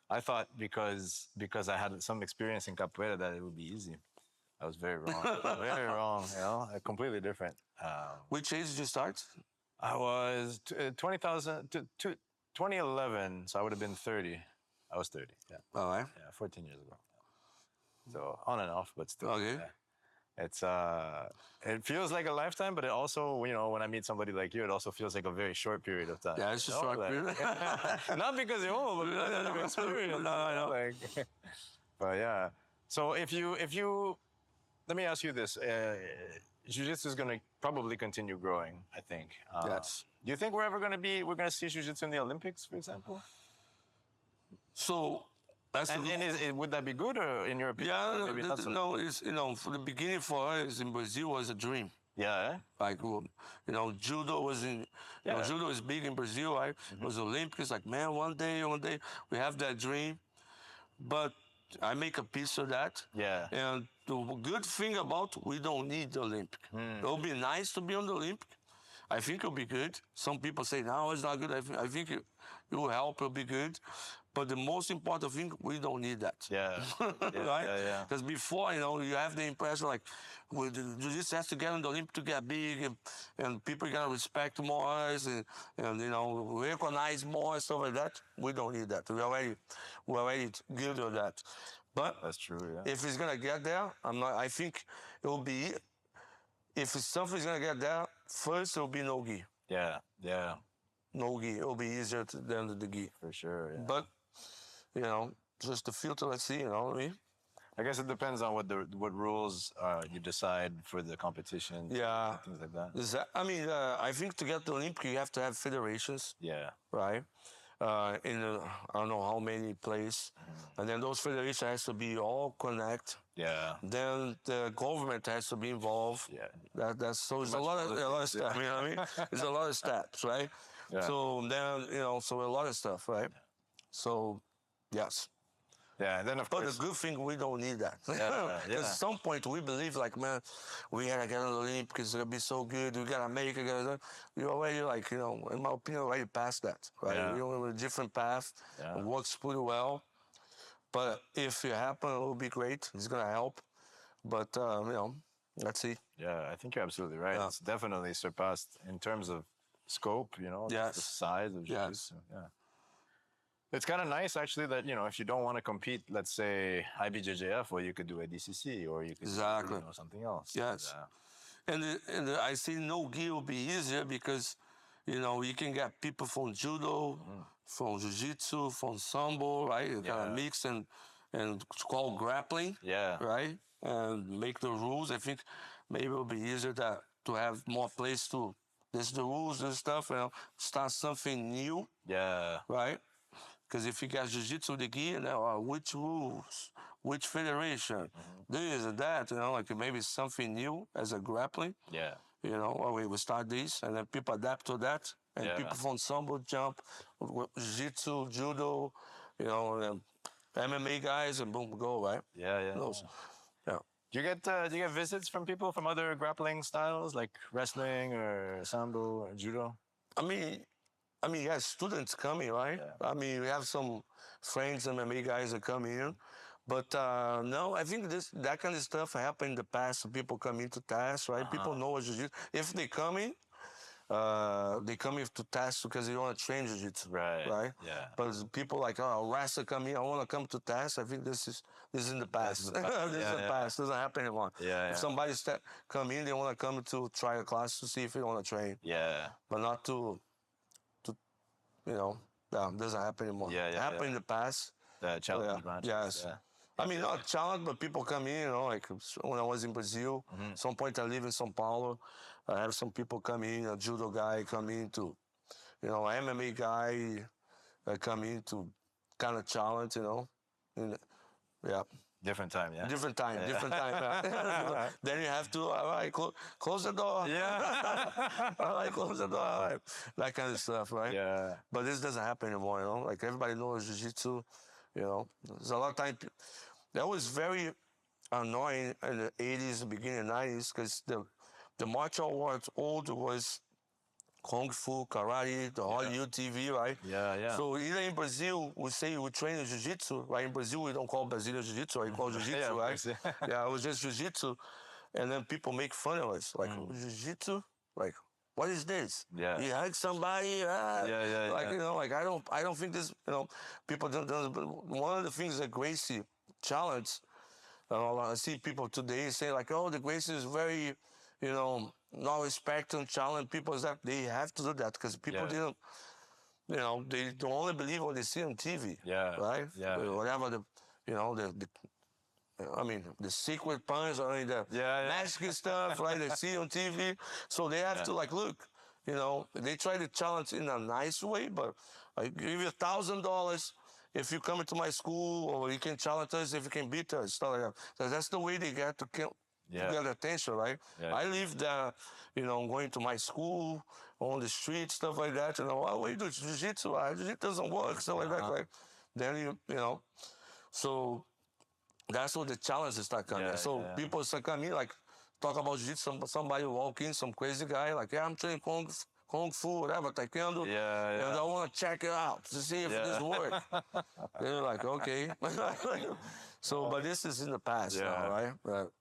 I thought because I had some experience in capoeira that it would be easy. I was very wrong. Very wrong, completely different. Which age did you start? I was 2011, so I would have been 30. I was 30, yeah. All right. Yeah, 14 years ago. So on and off, but still. Okay. Yeah. It's it feels like a lifetime, but it also, when I meet somebody like you, it also feels like a very short peried of time. Yeah, it's a short period. Not because you're old, but because of experience. No, I know. But yeah. So if you let me ask you this. Jiu-Jitsu is going to probably continue growing, I think. Yes. Do you think we're going to see Jiu-Jitsu in the Olympics, for example? So, would that be good, or in your opinion? yeah, maybe not so? no, it's, for the beginning for us in Brazil was a dream. Yeah. Like, judo was judo is big in Brazil, right? It was Olympics, like, man, one day we have that dream. But I make a piece of that. Yeah. And the good thing about, we don't need the Olympic. It will be nice to be on the Olympic. I think it'll be good. Some people say, no, it's not good. I think it will help, it'll be good. But the most important thing, we don't need that. Yeah. Right? Yeah. Because before, you have the impression like, Jiu-Jitsu has to get on the Olympic to get big, and people are gonna respect more us and recognize more and stuff like that. We don't need that. We're already good at that. But That's true, yeah. if it's gonna get there, I think it will be. If something's gonna get there, first it will be no gi. Yeah. No gi. It will be easier than the gi. For sure, yeah. But just the filter. Let's see. You know what I mean? I guess it depends on what rules you decide for the competition. Yeah. Things like that. I think to get the Olympic, you have to have federations. Yeah. Right? In I don't know how many places. And then those federations has to be all connect. Yeah. Then the government has to be involved. Yeah. So it's a lot of steps. You know what I mean? It's a lot of steps, right? Yeah. So then, so a lot of stuff, right? So, yes. Yeah, and then of But course. the good thing, we don't need that. Because at some point, we believe, like, man, we gotta get on the Olympics, it's gonna be so good, we gotta make it. We're already, like, in my opinion, already past that, right? Yeah. We're on a different path. Yeah. It works pretty well. But if it happens, it will be great. It's gonna help. But, let's see. Yeah, I think you're absolutely right. Yeah. It's definitely surpassed in terms of scope, Yes. the size of Yes. Jiu-Jitsu. Yeah. It's kind of nice, actually, that, if you don't want to compete, let's say, IBJJF, well, you could do a DCC, or you could Exactly. do something else. Yes. And I see no gi will be easier because, you can get people from judo, from jiu-jitsu, from sambo, right? You kind of mix and it's called grappling. Yeah. Right? And make the rules. I think maybe it will be easier to have more place to, there's the rules and stuff, start something new. Yeah. Right? Because if you got jiu-jitsu the gi, which rules, which federation, this and that, like maybe something new as a grappling. Yeah. you know, we start this, and then people adapt to that, and people from sambo jump, jiu-jitsu, judo, you know, and MMA guys, and boom, go, right? Yeah. Those, yeah. Do you get visits from people from other grappling styles like wrestling or sambo or judo? I mean, yeah, students coming, right? Yeah. I mean, we have some friends, MMA guys that come in. But no, I think that kind of stuff happened in the past. People come into test, right? People know what jiu-jitsu. If they come in to test because they want to train jiu-jitsu, right? Yeah. But people like, oh, wrestler come in, I want to come to test. I think this is in the past. This is the past. Doesn't happen anymore. Yeah. If somebody come in, they want to come to try a class to see if they want to train. Yeah. But not to you know, doesn't happen anymore. Yeah. It happened in the past. Challenge matches. Yes. Yeah. I mean, not challenge, but people come in, you know, like when I was in Brazil, some point I live in São Paulo, I have some people come in, a judo guy come in to, you know, MMA guy come in to kind of challenge, you know. Yeah. Different time, yeah? Different time. Yeah. Then you have to, all right, close the door. Yeah. All right, close the door. All right. That kind of stuff, right? Yeah. But this doesn't happen anymore, you know. Like everybody knows jiu-jitsu, you know. There's a lot of time. That was very annoying in the 80s and beginning of the 90s because the martial arts old was Kung Fu, karate, the Hollywood TV, right? Yeah. So either in Brazil, we say we train in jiu-jitsu, right? In Brazil, we don't call Brazilian jiu-jitsu, we call jiu-jitsu, right? Yeah, it was just jiu-jitsu. And then people make fun of us, like, jiu-jitsu? Like, what is this? Yeah. You hug somebody? Like, you know, like, I don't think this, you know, people don't, one of the things that Gracie challenged, I see people today say like, oh, the Gracie is very, you know, no respect and challenge people. Is that they have to do that because people didn't, you know, they don't only believe what they see on TV. Yeah. Right. Yeah. Whatever the, you know, I mean, the secret punch or the magic stuff, right? They see on TV, so they have to like look. You know, they try to challenge in a nice way, but I give you $1,000 if you come into my school, or you can challenge us if you can beat us, stuff like that. So that's the way they get to get attention, right? Yeah. I lived, you know, going to my school on the street, stuff like that. You know, oh, what do you do? Jiu-jitsu? Jiu-jitsu doesn't work, stuff like that. Right? Then you know, so that's what the challenges start coming. People start coming like talk about jiu-jitsu. Somebody walk in, some crazy guy like, yeah, I'm training Kung Fu, whatever, Taekwondo. And I want to check it out to see if this works. They're like, okay. So, but this is in the past now, right? But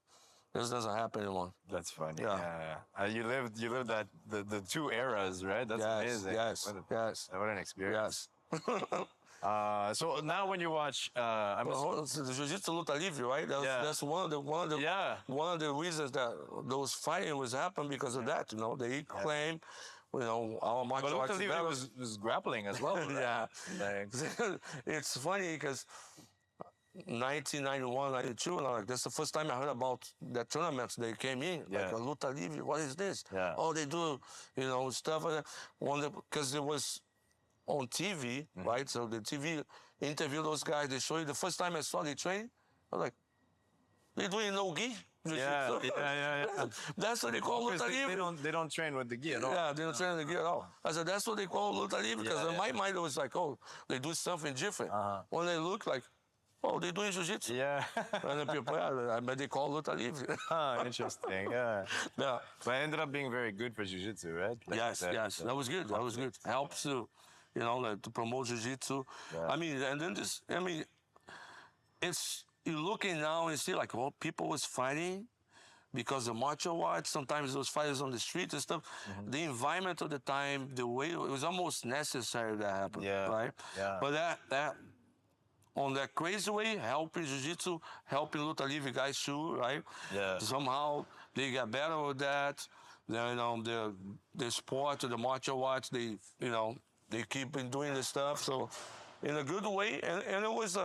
this doesn't happen anymore. That's funny. Yeah. You lived that the two eras, right? That's amazing. Yes. What an experience. Yes. So now when you watch, the Jiu-Jitsu Luta Livre, right? That's one of the reasons that those fighting was happening because of that. You know, they claim, you know, our martial arts. But Luta Livre was grappling as well. Right? It's funny because 1991, 92, like that's the first time I heard about that tournaments. They came in like a Luta Livre. What is this? Oh, they do, you know, stuff like that. Because it was on TV, right? So the TV interviewed those guys. They show you the first time I saw they train. I was like, they doing no gi. Yeah. That's what they call Luta Livre. They don't train with the gi at all. Yeah, they don't train with the gi at all. I said, that's what they call Luta Livre because in my mind it was like, oh, they do something different. When they look like, oh, they're doing jiu-jitsu. Yeah. And then people, I bet they call Luta Livre. Interesting. Yeah. But it ended up being very good for jiu-jitsu, right? Like yes. That was good. Helps to, you know, like, to promote jiu-jitsu. I mean, and then it's, you're looking now and see like, well, people was fighting because of martial arts. Sometimes those fighters on the street and stuff. The environment of the time, the way, it was almost necessary that happened, right? Yeah. But that on that crazy way, helping jiu-jitsu, helping Luta Livre guys too, right? Yeah. Somehow they got better with that. Then, you know, the sport, the martial arts, they, you know, they keep doing this stuff. So in a good way, and it was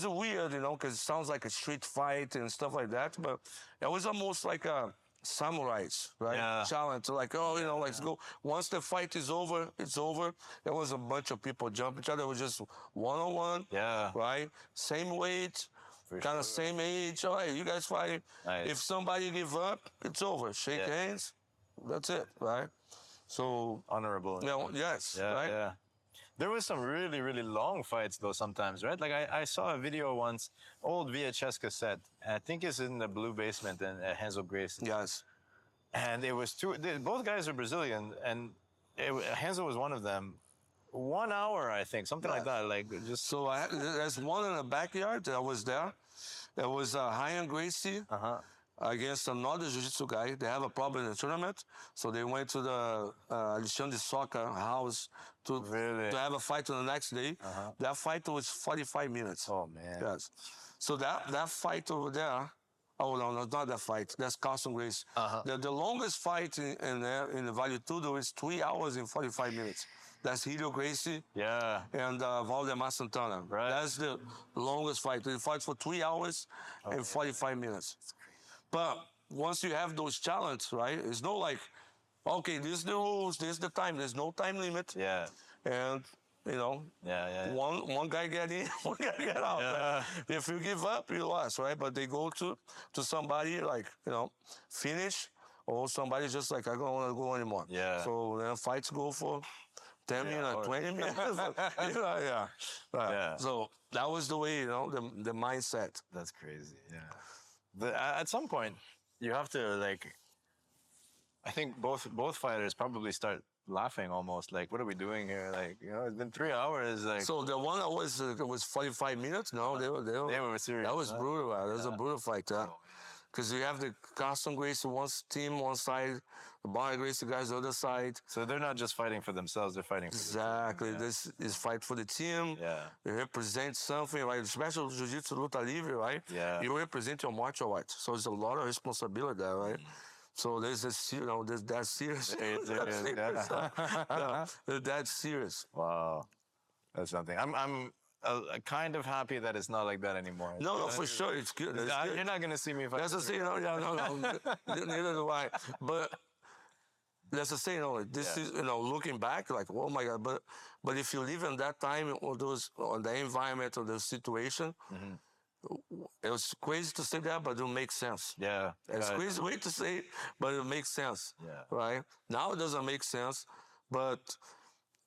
weird, you know, because it sounds like a street fight and stuff like that, but it was almost like a samurais, right? Yeah. Challenge, like, oh, you know, let's go. Once the fight is over, it's over. There was a bunch of people jumping each other. It was just one-on-one, right? Same weight, kind of same age. All right, you guys fight. Nice. If somebody give up, it's over. Shake hands, that's it, right? So, Honorable. yes, Yeah, right? yeah. There was some really, really long fights though sometimes, right? Like I saw a video once, old VHS cassette. I think it's in the blue basement in Hansel Grace. Yes. And it was both guys are Brazilian, and Hansel was one of them. 1 hour, I think, something like that. Like just. So there's one in the backyard that was there. There was Ryan Gracie against another jiu-jitsu guy. They have a problem in the tournament, so they went to the Alexandre Soccer house to have a fight on the next day. That fight was 45 minutes. Oh man. Yes. So that fight over there. Oh no, not that fight. That's Carson Grace. The longest fight in the Vale Tudo is 3 hours and 45 minutes. That's Helio Gracie and Valdemar Santana. Right. That's the longest fight. They fight for 3 hours and 45 minutes. But once you have those challenges, right, it's not like, okay, this is the rules, this is the time. There's no time limit. Yeah. And, you know, one guy get in, one guy get out. Yeah. If you give up, you lost, right? But they go to somebody like, you know, finish, or somebody just like, I don't want to go anymore. Yeah. So then fights go for 10 minutes, 20 minutes. So that was the way, you know, the mindset. That's crazy. Yeah. At some point, you have to like. I think both fighters probably start laughing almost. Like, what are we doing here? Like, you know, it's been 3 hours. Like. So the one that was 45 minutes. No, they were serious. That was brutal. That was a brutal fight. Because you have the Carson Gracie team one side, the Barry Gracie guys the other side. So they're not just fighting for themselves; they're fighting for exactly. The team. This is fight for the team. Yeah. They represent something, right? Especially Jiu-Jitsu Luta Livre, right? Yeah. You represent your martial arts, so there's a lot of responsibility there, right? So there's this, you know, there's that serious. That's serious. Wow, that's something. I'm kind of happy that it's not like that anymore. No, for sure, it's good. You're not gonna see me if Let's just say, no. Neither do I. But let's just say, you know, this is, you know, looking back, like, oh my God. But if you live in that time or the environment or the situation, it was crazy to say that, but it makes sense. Yeah. It's crazy way to say it, but it makes sense. Yeah. Right? Now it doesn't make sense, but,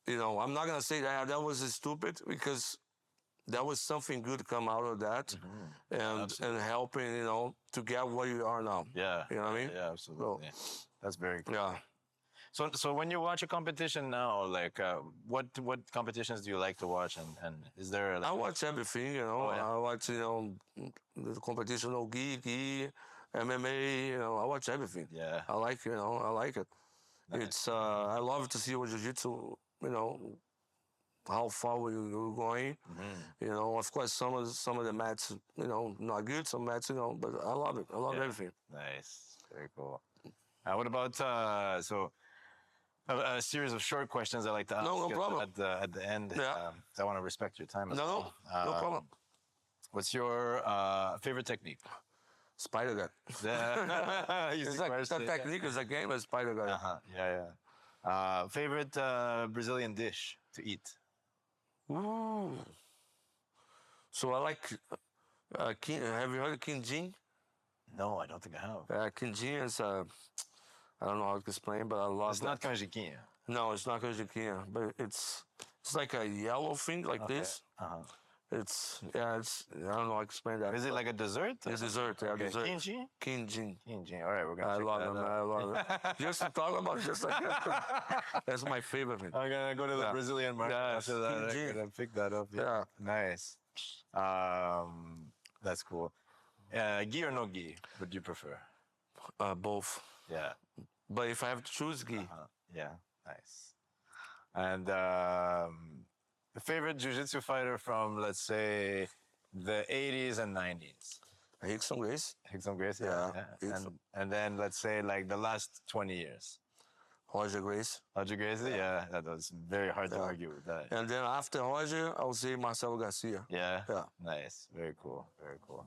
you know, I'm not gonna say that was stupid, because there was something good come out of that, and helping, you know, to get where you are now. Yeah. You know what I mean? Yeah, absolutely. So, that's very cool. Yeah. So when you watch a competition now, like what competitions do you like to watch, and is there? Like, I watch everything, you know. I watch, you know, the competition, gi, MMA, you know. I watch everything. Yeah. I like, you know, I like it. Nice. It's I love to see what jiu-jitsu, you know, how far we're going. You know, of course, some of the mats, you know, not good. Some mats, you know, but I love it. I love everything. Nice, very cool. What about a series of short questions I like to ask no problem. At the end? Yeah. I want to respect your time. No problem. What's your favorite technique? Spider gun. It's like that technique is a game of spider gun. Yeah. Favorite Brazilian dish to eat? Ooh. So I like have you heard of quindim? No, I don't think I have. Quindim is I don't know how to explain, but I love it. It's not canjiquinha. No, it's not canjiquinha, but it's like a yellow thing like this. It's I don't know how to explain that. Is it like a dessert? It's dessert, yeah, dessert. Quindim? Quindim. All right, we're gonna. I love it, man. I love it. Just to talk about it, just like that. That's my favorite. I'm gonna go to the Brazilian market after that. I'm gonna pick that up. Yeah. Nice. That's cool. Gi or no gi? What do you prefer? Both. Yeah. But if I have to choose, gi. Yeah. Nice. And favorite jiu-jitsu fighter from, let's say, the 80s and 90s? Rickson Gracie. Rickson Gracie, yeah. And then, let's say, like, the last 20 years? Roger Gracie. Roger Gracie, yeah. That was very hard to argue with that. And then after Roger, I would say Marcelo Garcia. Yeah? Yeah. Nice. Very cool. Very cool.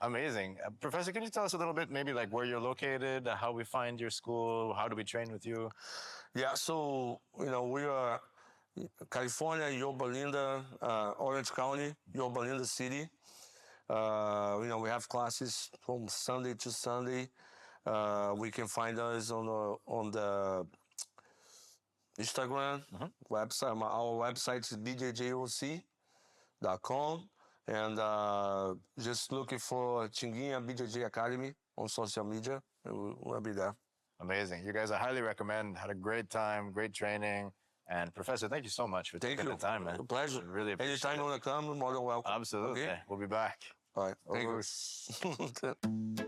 Amazing. Professor, can you tell us a little bit, maybe like where you're located, how we find your school, how do we train with you? Yeah, so, you know, we are California, Yorba Linda, Orange County, Yorba Linda City. You know, we have classes from Sunday to Sunday. We can find us on the Instagram website. Our website is bjjoc.com, and just looking for Tinguinha BJJ Academy on social media. We'll be there. Amazing. You guys, I highly recommend. Had a great time, great training. And Professor, thank you so much for taking the time, man. A pleasure. Really appreciate Anytime you want to come, you're more than welcome. Absolutely. Okay? We'll be back. All right. Thank you.